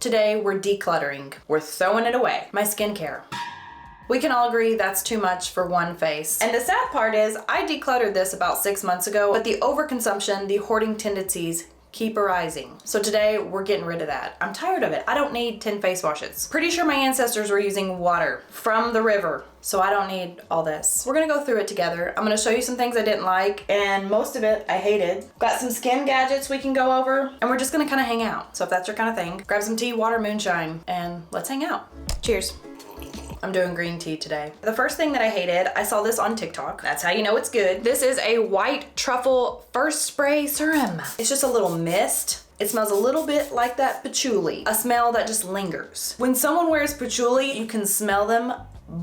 Today we're decluttering. We're throwing it away. My skincare. We can all agree that's too much for one face. And the sad part is I decluttered this about 6 months ago, but the overconsumption, the hoarding tendencies keep arising. So today we're getting rid of that. I'm tired of it. I don't need 10 face washes. Pretty sure my ancestors were using water from the river, so I don't need all this. We're gonna go through it together. I'm gonna show you some things I didn't like, and most of it I hated. Got some skin gadgets we can go over, and we're just gonna kind of hang out. So if that's your kind of thing, grab some tea, water, moonshine, and let's hang out. Cheers. I'm doing green tea today. The first thing that I hated, I saw this on TikTok. That's how you know it's good. This is a white truffle first spray serum. It's just a little mist. It smells a little bit like that patchouli, a smell that just lingers. When someone wears patchouli, you can smell them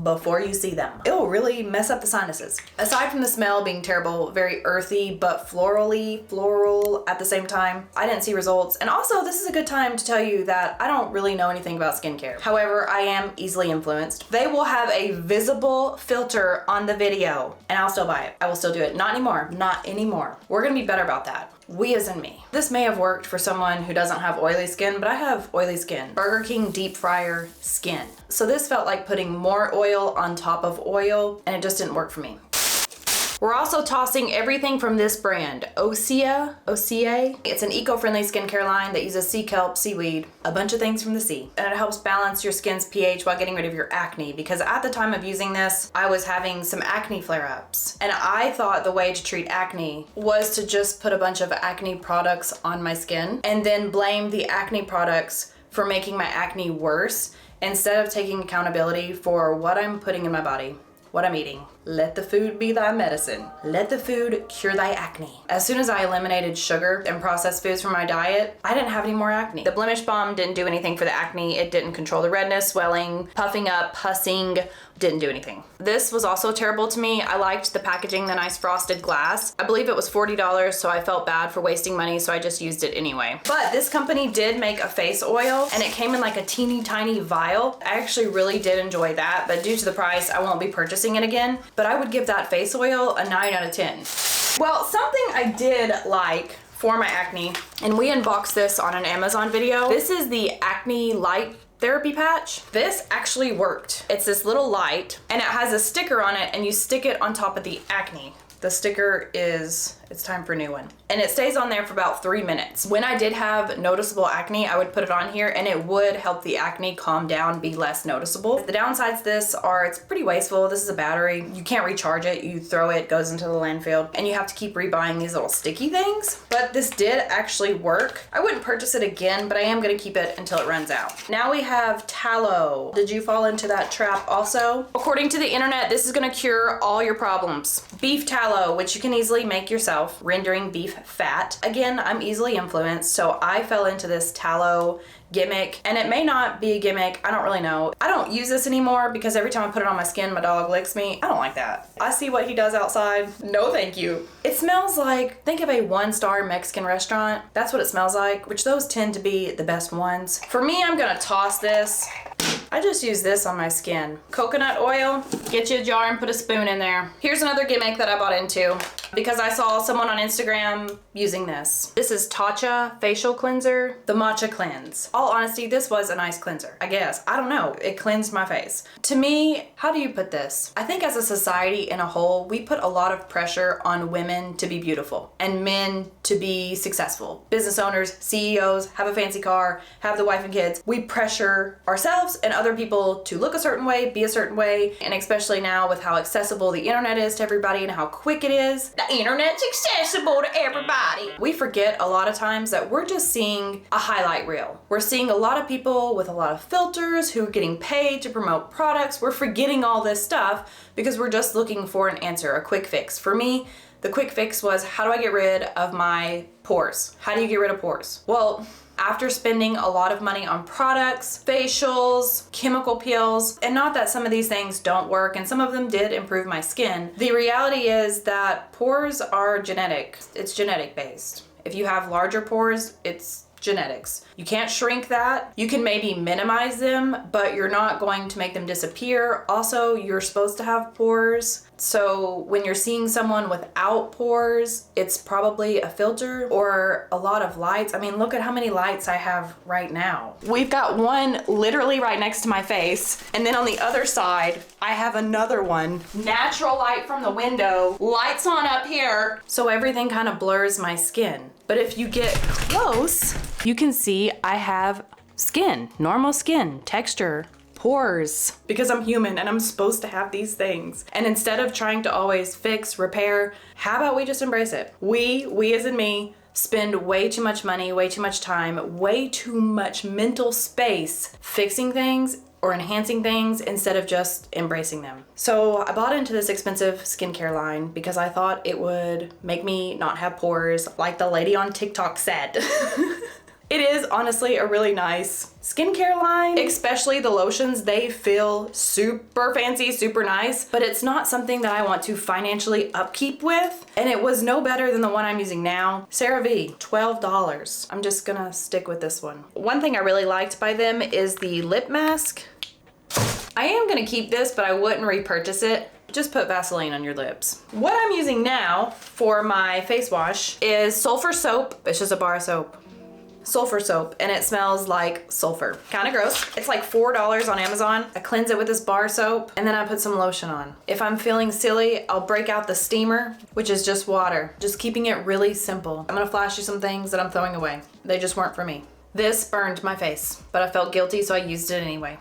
before you see them. It will really mess up the sinuses. Aside from the smell being terrible, very earthy, but floral at the same time, I didn't see results. And also, this is a good time to tell you that I don't really know anything about skincare. However, I am easily influenced. They will have a visible filter on the video, and I'll still buy it. I will still do it. Not anymore. Not anymore. We're gonna be better about that. We as in me. This may have worked for someone who doesn't have oily skin, but I have oily skin. Burger King deep fryer skin. So this felt like putting more oil on top of oil, and it just didn't work for me. We're also tossing everything from this brand, Osea. It's an eco-friendly skincare line that uses sea kelp, seaweed, a bunch of things from the sea. And it helps balance your skin's pH while getting rid of your acne, because at the time of using this, I was having some acne flare-ups. And I thought the way to treat acne was to just put a bunch of acne products on my skin and then blame the acne products for making my acne worse, instead of taking accountability for what I'm putting in my body, what I'm eating. Let the food be thy medicine. Let the food cure thy acne. As soon as I eliminated sugar and processed foods from my diet, I didn't have any more acne. The Blemish Balm didn't do anything for the acne. It didn't control the redness, swelling, puffing up, pussing, didn't do anything. This was also terrible to me. I liked the packaging, the nice frosted glass. I believe it was $40, so I felt bad for wasting money, so I just used it anyway. But this company did make a face oil, and it came in like a teeny tiny vial. I actually really did enjoy that, but due to the price, I won't be purchasing it again. But I would give that face oil a 9 out of 10. Well, something I did like for my acne, and we unboxed this on an Amazon video. This is the Acne Light Therapy Patch. This actually worked. It's this little light, and it has a sticker on it, and you stick it on top of the acne. The sticker is, it's time for a new one. And it stays on there for about 3 minutes. When I did have noticeable acne, I would put it on here, and it would help the acne calm down, be less noticeable. The downsides to this are it's pretty wasteful. This is a battery. You can't recharge it. You throw it, it goes into the landfill, and you have to keep rebuying these little sticky things. But this did actually work. I wouldn't purchase it again, but I am gonna keep it until it runs out. Now we have tallow. Did you fall into that trap also? According to the internet, this is gonna cure all your problems. Beef tallow, which you can easily make yourself, rendering beef fat. Again, I'm easily influenced, so I fell into this tallow gimmick, and it may not be a gimmick. I don't really know. I don't use this anymore because every time I put it on my skin, my dog licks me. I don't like that. I see what he does outside. No, thank you. It smells like, think of a 1-star Mexican restaurant. That's what it smells like, which those tend to be the best ones. For me, I'm gonna toss this. I just use this on my skin. Coconut oil, get you a jar and put a spoon in there. Here's another gimmick that I bought into because I saw someone on Instagram using this. This is Tatcha Facial Cleanser, the Matcha Cleanse. All honesty, this was a nice cleanser, I guess. I don't know, it cleansed my face. To me, how do you put this? I think as a society in a whole, we put a lot of pressure on women to be beautiful and men to be successful. Business owners, CEOs, have a fancy car, have the wife and kids. We pressure ourselves and other people to look a certain way, be a certain way, and especially now with how accessible the internet is to everybody and how quick it is. The internet's accessible to everybody. We forget a lot of times that we're just seeing a highlight reel. We're seeing a lot of people with a lot of filters who are getting paid to promote products. We're forgetting all this stuff because we're just looking for an answer, a quick fix. For me, the quick fix was, how do I get rid of my pores? How do you get rid of pores? Well, after spending a lot of money on products, facials, chemical peels, and not that some of these things don't work, and some of them did improve my skin, the reality is that pores are genetic. It's genetic based. If you have larger pores, it's genetics. You can't shrink that. You can maybe minimize them, but you're not going to make them disappear. Also, you're supposed to have pores So when you're seeing someone without pores, it's probably a filter or a lot of lights. I mean, look at how many lights I have right now. We've got one literally right next to my face. And then on the other side, I have another one. Natural light from the window, lights on up here. So everything kind of blurs my skin. But if you get close, you can see I have skin, normal skin, texture, pores, because I'm human and I'm supposed to have these things. And instead of trying to always fix, repair, how about we just embrace it? We as in me, spend way too much money, way too much time, way too much mental space fixing things or enhancing things instead of just embracing them. So I bought into this expensive skincare line because I thought it would make me not have pores like the lady on TikTok said. It is honestly a really nice skincare line, especially the lotions. They feel super fancy, super nice, but it's not something that I want to financially upkeep with. And it was no better than the one I'm using now. CeraVe, $12. I'm just gonna stick with this one. One thing I really liked by them is the lip mask. I am gonna keep this, but I wouldn't repurchase it. Just put Vaseline on your lips. What I'm using now for my face wash is sulfur soap. It's just a bar of soap. Sulfur soap, and it smells like sulfur. Kind of gross. It's like $4 on Amazon. I cleanse it with this bar soap and then I put some lotion on. If I'm feeling silly, I'll break out the steamer, which is just water. Just keeping it really simple. I'm gonna flash you some things that I'm throwing away. They just weren't for me. This burned my face, but I felt guilty, so I used it anyway.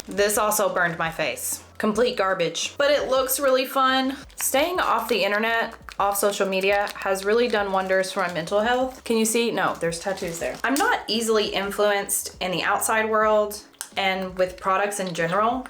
This also burned my face. Complete garbage, but it looks really fun. Staying off the internet, off social media, has really done wonders for my mental health. Can you see? No, there's tattoos there. I'm not easily influenced in the outside world and with products in general,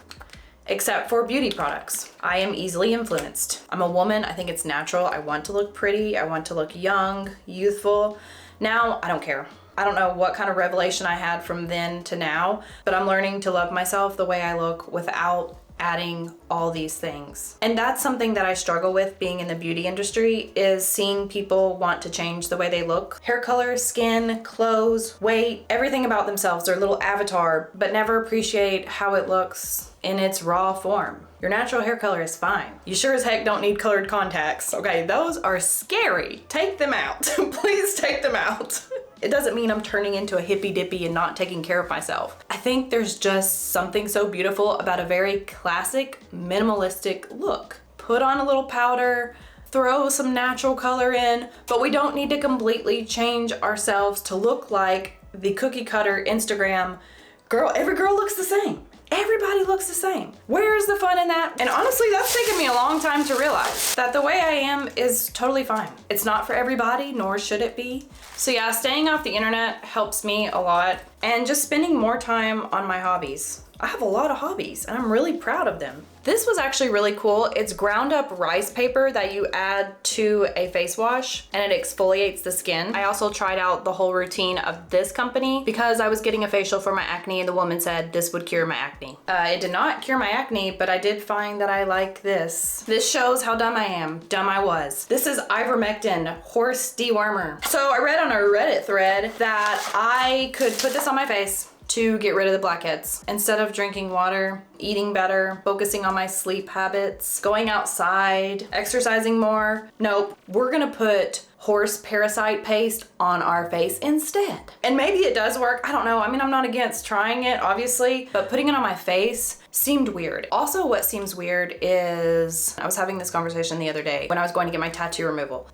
except for beauty products. I am easily influenced. I'm a woman, I think it's natural. I want to look pretty, I want to look young, youthful. Now, I don't care. I don't know what kind of revelation I had from then to now, but I'm learning to love myself the way I look without adding all these things. And that's something that I struggle with being in the beauty industry, is seeing people want to change the way they look. Hair color, skin, clothes, weight, everything about themselves, their little avatar, but never appreciate how it looks in its raw form. Your natural hair color is fine. You sure as heck don't need colored contacts. Okay, those are scary. Take them out. Please take them out. It doesn't mean I'm turning into a hippy dippy and not taking care of myself. I think there's just something so beautiful about a very classic, minimalistic look. Put on a little powder, throw some natural color in, but we don't need to completely change ourselves to look like the cookie cutter Instagram girl. Every girl looks the same. Everybody looks the same. Where's the fun in that? And honestly, that's taken me a long time to realize that the way I am is totally fine. It's not for everybody, nor should it be. So yeah, staying off the internet helps me a lot, and just spending more time on my hobbies. I have a lot of hobbies and I'm really proud of them. This was actually really cool. It's ground up rice paper that you add to a face wash and it exfoliates the skin. I also tried out the whole routine of this company because I was getting a facial for my acne and the woman said this would cure my acne. It did not cure my acne, but I did find that I like this. This shows how dumb I am. Dumb I was. This is ivermectin horse dewormer. So I read on a Reddit thread that I could put this on my face to get rid of the blackheads. Instead of drinking water, eating better, focusing on my sleep habits, going outside, exercising more. Nope, we're gonna put horse parasite paste on our face instead. And maybe it does work, I don't know. I mean, I'm not against trying it, obviously, but putting it on my face seemed weird. Also, what seems weird is, I was having this conversation the other day when I was going to get my tattoo removal.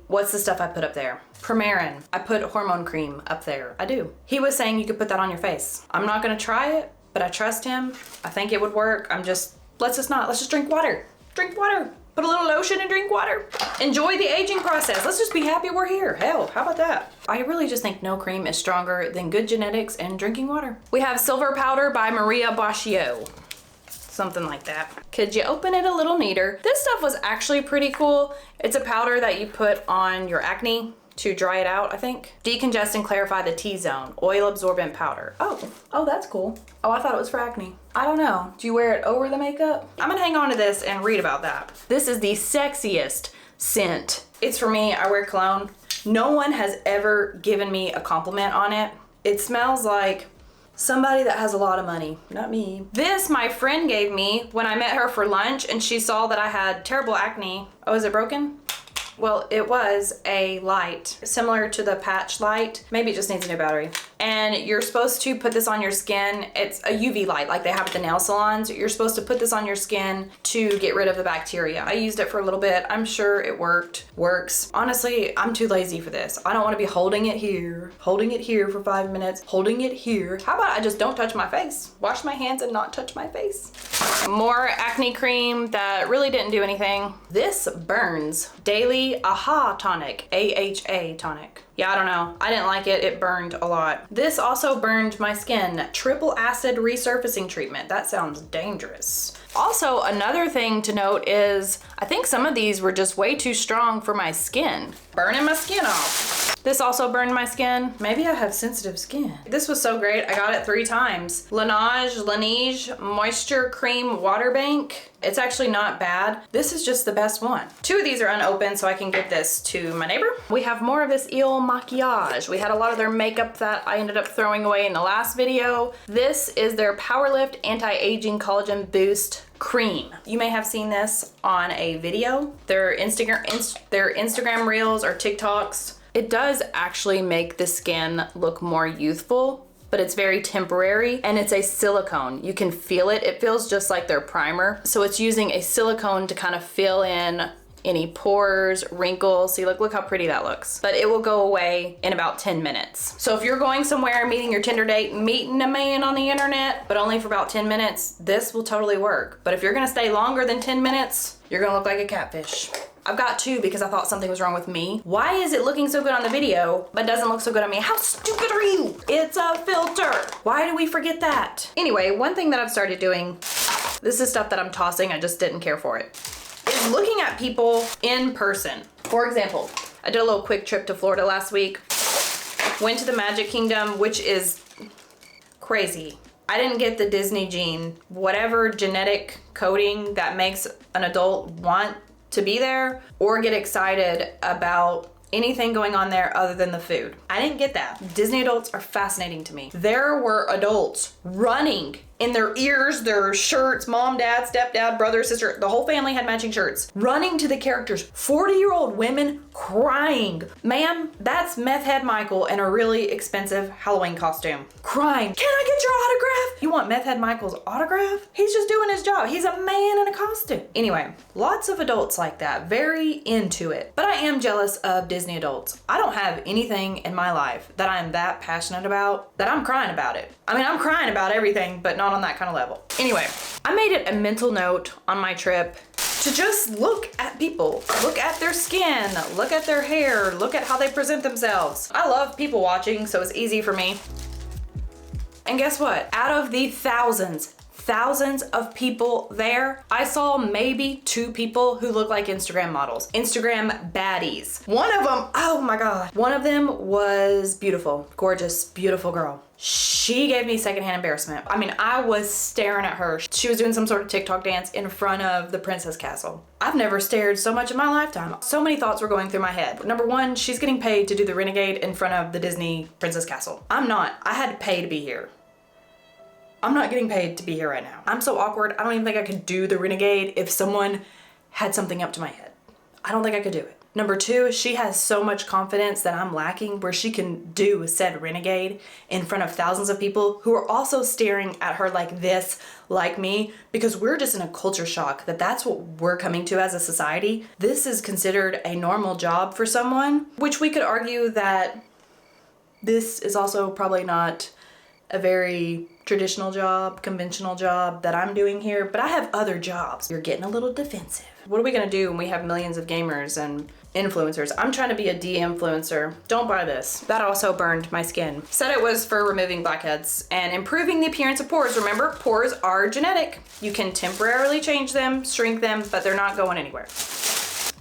What's the stuff I put up there? Premarin. I put hormone cream up there. I do. He was saying you could put that on your face. I'm not gonna try it, but I trust him. I think it would work. Let's just drink water. Drink water. Put a little lotion and drink water. Enjoy the aging process. Let's just be happy we're here. Hell, how about that? I really just think no cream is stronger than good genetics and drinking water. We have Silver Powder by Maria Baccio. Something like that. Could you open it a little neater? This stuff was actually pretty cool. It's a powder that you put on your acne to dry it out, I think. Decongest and clarify the T-zone. Oil absorbent powder. Oh, that's cool. Oh, I thought it was for acne. I don't know. Do you wear it over the makeup? I'm gonna hang on to this and read about that. This is the sexiest scent. It's for me, I wear cologne. No one has ever given me a compliment on it. It smells like Somebody that has a lot of money, not me. This my friend gave me when I met her for lunch and she saw that I had terrible acne. Oh, is it broken? Well, it was a light, similar to the patch light. Maybe it just needs a new battery. And you're supposed to put this on your skin. It's a UV light like they have at the nail salons. You're supposed to put this on your skin to get rid of the bacteria. I used it for a little bit. I'm sure it works. Honestly, I'm too lazy for this. I don't want to be holding it here for 5 minutes, holding it here. How about I just don't touch my face? Wash my hands and not touch my face. More acne cream that really didn't do anything. This burns. Daily AHA tonic, AHA tonic. Yeah, I don't know. I didn't like it. It burned a lot. This also burned my skin. Triple acid resurfacing treatment. That sounds dangerous. Also, another thing to note is I think some of these were just way too strong for my skin. Burning my skin off. This also burned my skin. Maybe I have sensitive skin. This was so great. I got it 3 times. Laneige Moisture Cream Water Bank. It's actually not bad. This is just the best one. 2 of these are unopened, so I can give this to my neighbor. We have more of this Il Makiage. We had a lot of their makeup that I ended up throwing away in the last video. This is their Powerlift Anti-Aging Collagen Boost Cream. You may have seen this on a video. Their Instagram reels or TikToks. It does actually make the skin look more youthful, but it's very temporary and it's a silicone. You can feel it. It feels just like their primer. So it's using a silicone to kind of fill in any pores, wrinkles. See, look how pretty that looks. But it will go away in about 10 minutes. So if you're going somewhere, meeting your Tinder date, meeting a man on the internet, but only for about 10 minutes, this will totally work. But if you're gonna stay longer than 10 minutes, you're gonna look like a catfish. I've got 2 because I thought something was wrong with me. Why is it looking so good on the video, but doesn't look so good on me? How stupid are you? It's a filter. Why do we forget that? Anyway, one thing that I've started doing, this is stuff that I'm tossing, I just didn't care for it, is looking at people in person. For example, I did a little quick trip to Florida last week. Went to the Magic Kingdom, which is crazy. I didn't get the Disney gene, whatever genetic coding that makes an adult want to be there or get excited about anything going on there other than the food. I didn't get that. Disney adults are fascinating to me. There were adults running in their ears, their shirts, mom, dad, stepdad, brother, sister, the whole family had matching shirts, running to the characters. 40-year-old women crying. Ma'am, that's Meth Head Michael in a really expensive Halloween costume. Crying, can I get your autograph? You want Meth Head Michael's autograph? He's just doing his job. He's a man in a costume. Anyway, lots of adults like that, very into it. But I am jealous of Disney adults. I don't have anything in my life that I'm that passionate about that I'm crying about it. I mean, I'm crying about everything, but not on that kind of level. Anyway, I made it a mental note on my trip to just look at people, look at their skin, look at their hair, look at how they present themselves. I love people watching, so it's easy for me. And guess what? Out of the thousands of people there, I saw maybe 2 people who look like Instagram models, Instagram baddies. One of them, oh my God. One of them was beautiful, gorgeous, beautiful girl. She gave me secondhand embarrassment. I mean, I was staring at her. She was doing some sort of TikTok dance in front of the Princess Castle. I've never stared so much in my lifetime. So many thoughts were going through my head. Number 1, she's getting paid to do the Renegade in front of the Disney Princess Castle. I'm not. I had to pay to be here. I'm not getting paid to be here right now. I'm so awkward. I don't even think I could do the Renegade if someone had something up to my head. I don't think I could do it. Number 2, she has so much confidence that I'm lacking where she can do said Renegade in front of thousands of people who are also staring at her like this, like me, because we're just in a culture shock that that's what we're coming to as a society. This is considered a normal job for someone, which we could argue that this is also probably not a very traditional job, conventional job that I'm doing here, but I have other jobs. You're getting a little defensive. What are we gonna do when we have millions of gamers and influencers? I'm trying to be a de-influencer. Don't buy this. That also burned my skin. Said it was for removing blackheads and improving the appearance of pores. Remember, pores are genetic. You can temporarily change them, shrink them, but they're not going anywhere.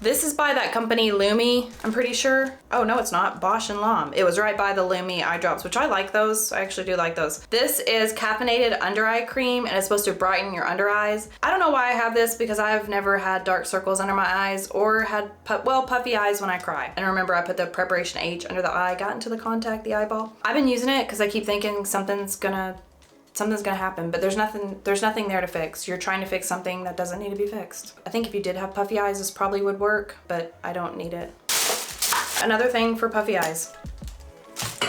This is by that company Lumi, I'm pretty sure. Oh no, it's not, Bosch and Lomb. It was right by the Lumi eye drops, which I like those. I actually do like those. This is caffeinated under eye cream and it's supposed to brighten your under eyes. I don't know why I have this because I've never had dark circles under my eyes or had puffy eyes when I cry. And remember I put the preparation H under the eye, got into the contact, the eyeball. I've been using it because I keep thinking something's gonna happen, but there's nothing there to fix. You're trying to fix something that doesn't need to be fixed. I think if you did have puffy eyes, this probably would work, but I don't need it. Another thing for puffy eyes.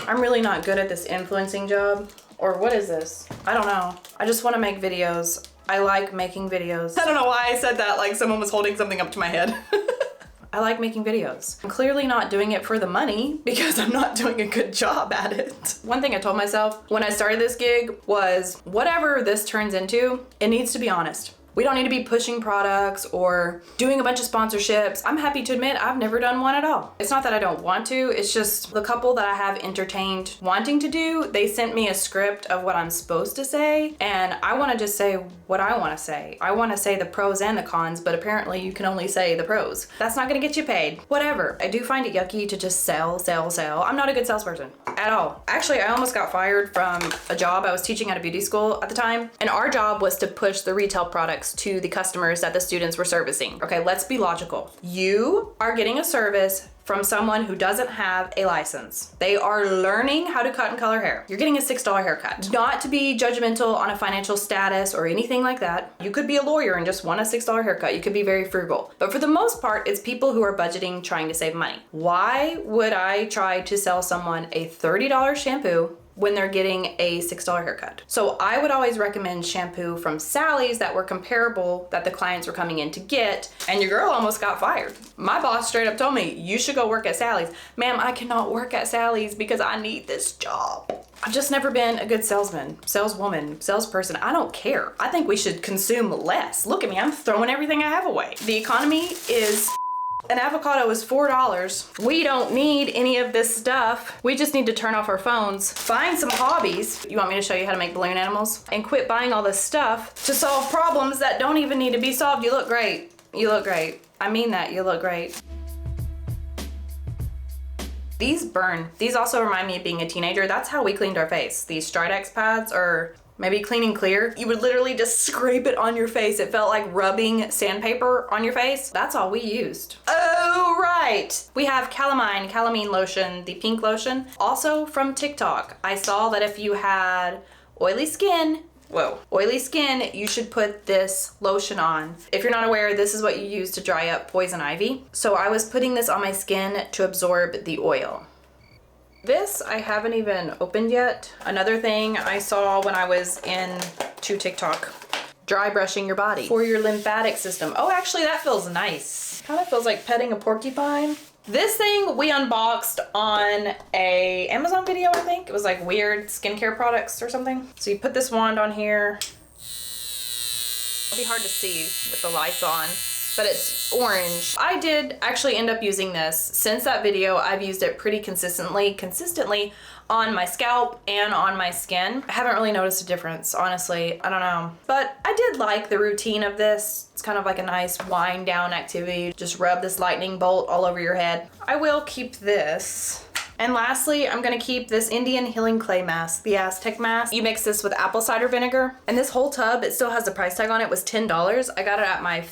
I'm really not good at this influencing job. Or what is this? I don't know. I just want to make videos. I like making videos. I don't know why I said that like someone was holding something up to my head. I like making videos. I'm clearly not doing it for the money because I'm not doing a good job at it. One thing I told myself when I started this gig was whatever this turns into, it needs to be honest. We don't need to be pushing products or doing a bunch of sponsorships. I'm happy to admit I've never done one at all. It's not that I don't want to, it's just the couple that I have entertained wanting to do, they sent me a script of what I'm supposed to say, and I want to just say what I want to say. I want to say the pros and the cons, but apparently you can only say the pros. That's not gonna get you paid. Whatever. I do find it yucky to just sell. I'm not a good salesperson at all. Actually, I almost got fired from a job. I was teaching at a beauty school at the time, and our job was to push the retail products to the customers that the students were servicing. Okay, let's be logical. You are getting a service from someone who doesn't have a license. They are learning how to cut and color hair. You're getting a $6 haircut. Not to be judgmental on a financial status or anything like that. You could be a lawyer and just want a $6 haircut. You could be very frugal. But for the most part, it's people who are budgeting, trying to save money. Why would I try to sell someone a $30 shampoo when they're getting a $6 haircut? So I would always recommend shampoo from Sally's that were comparable that the clients were coming in to get, and your girl almost got fired. My boss straight up told me, you should go work at Sally's. Ma'am, I cannot work at Sally's because I need this job. I've just never been a good salesman, saleswoman, salesperson. I don't care. I think we should consume less. Look at me, I'm throwing everything I have away. The economy is an avocado is $4. We don't need any of this stuff. We just need to turn off our phones, find some hobbies. You want me to show you how to make balloon animals? And quit buying all this stuff to solve problems that don't even need to be solved. You look great. You look great. I mean that, you look great. These burn. These also remind me of being a teenager. That's how we cleaned our face. These Stridex pads are maybe Clean and Clear. You would literally just scrape it on your face. It felt like rubbing sandpaper on your face. That's all we used. Oh, right. We have calamine lotion, the pink lotion. Also from TikTok, I saw that if you had oily skin, you should put this lotion on. If you're not aware, this is what you use to dry up poison ivy. So I was putting this on my skin to absorb the oil. This I haven't even opened yet. Another thing I saw when I was into TikTok, dry brushing your body for your lymphatic system. Oh, actually that feels nice. Kind of feels like petting a porcupine. This thing we unboxed on a Amazon video, I think. It was like weird skincare products or something. So you put this wand on here. It'll be hard to see with the lights on, but it's orange. I did actually end up using this. Since that video, I've used it pretty consistently on my scalp and on my skin. I haven't really noticed a difference, honestly. I don't know. But I did like the routine of this. It's kind of like a nice wind down activity. Just rub this lightning bolt all over your head. I will keep this. And lastly, I'm gonna keep this Indian Healing Clay Mask, the Aztec mask. You mix this with apple cider vinegar. And this whole tub, it still has the price tag on it, was $10. I got it at my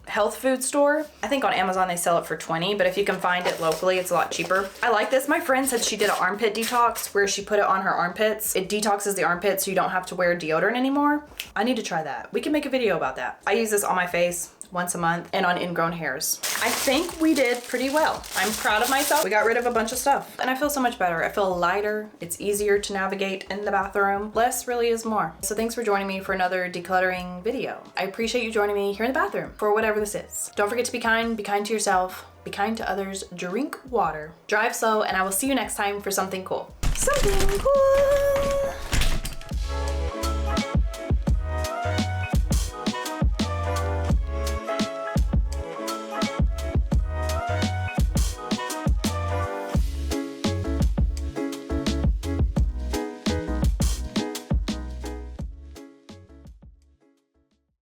health food store. I think on Amazon they sell it for $20, but if you can find it locally, it's a lot cheaper. I like this. My friend said she did an armpit detox where she put it on her armpits. It detoxes the armpits so you don't have to wear deodorant anymore. I need to try that. We can make a video about that. I use this on my face once a month and on ingrown hairs. I think we did pretty well. I'm proud of myself. We got rid of a bunch of stuff and I feel so much better. I feel lighter. It's easier to navigate in the bathroom. Less really is more. So thanks for joining me for another decluttering video. I appreciate you joining me here in the bathroom for whatever this is. Don't forget to be kind to yourself, be kind to others, drink water, drive slow, and I will see you next time for something cool. Something cool.